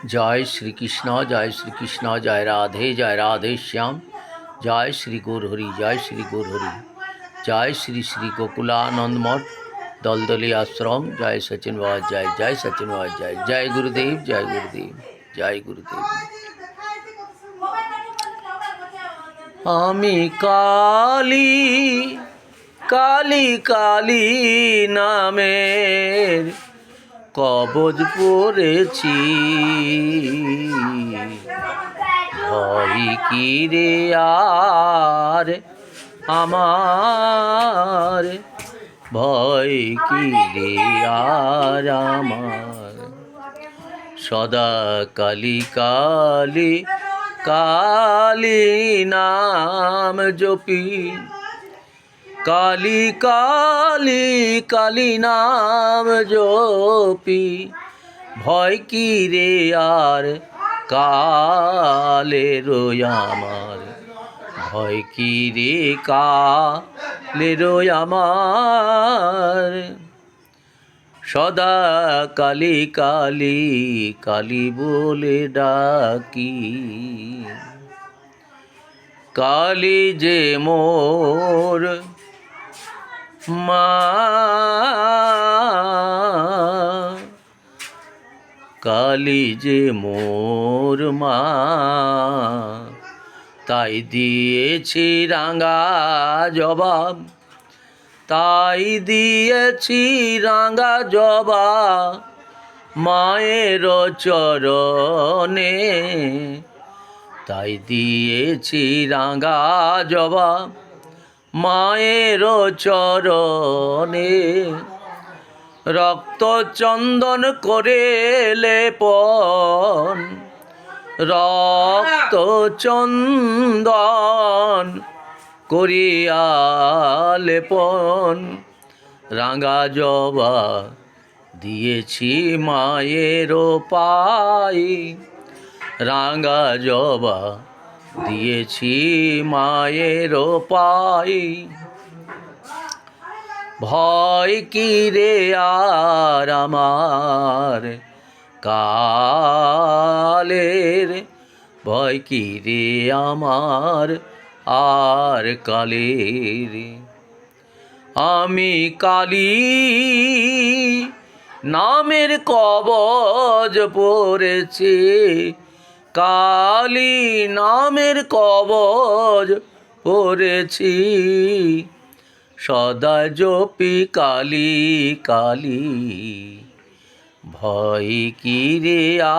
जय श्री कृष्ण जय राधे श्याम। जय श्री गौरहरि जय श्री गौरहरि। जय श्री श्री गोकुलानंद मठ दलदली आश्रम। जय सचिन बाबा जय सचिन बाबा जय गुरुदेव जय गुरुदेव जय गुरुदेव। आमी काली काली काली नामेर কবজ পড়েছি, ভয় কি রে আর আমার, ভয় কি রে আর আমার। সদা কালী কালী কালী নাম জপি, কালী কালী কালী নাম জপি, ভয় কি রে আর কালের আমার, ভয় কি রে কালের আমার। সদা কালী কালী কালী বলে ডাকি, কালী যে মোর মা, কালী যে মোর মা, তাই দিয়েছি রাঙা জবাব, তাই দিয়েছি রাঙা জবাব মায়ের চরণে, তাই দিয়েছি রাঙা জবাব মায়ের চরণে। রক্ত চন্দন করে লেপন, রক্ত চন্দন করিয়া লেপন, রাঙা জবা দিয়েছি মায়ের পায়ে, রাঙা জবা দিয়েছি মায়ের পায়ে। ভয় কি রে আর আমার কালের, ভয় কি রে আমার আর কালের। আমি কালী নামের কবজ পড়েছি, কালী নামের কবজ পড়েছি, সদা জপি কালী কালী, ভয় কি রে আর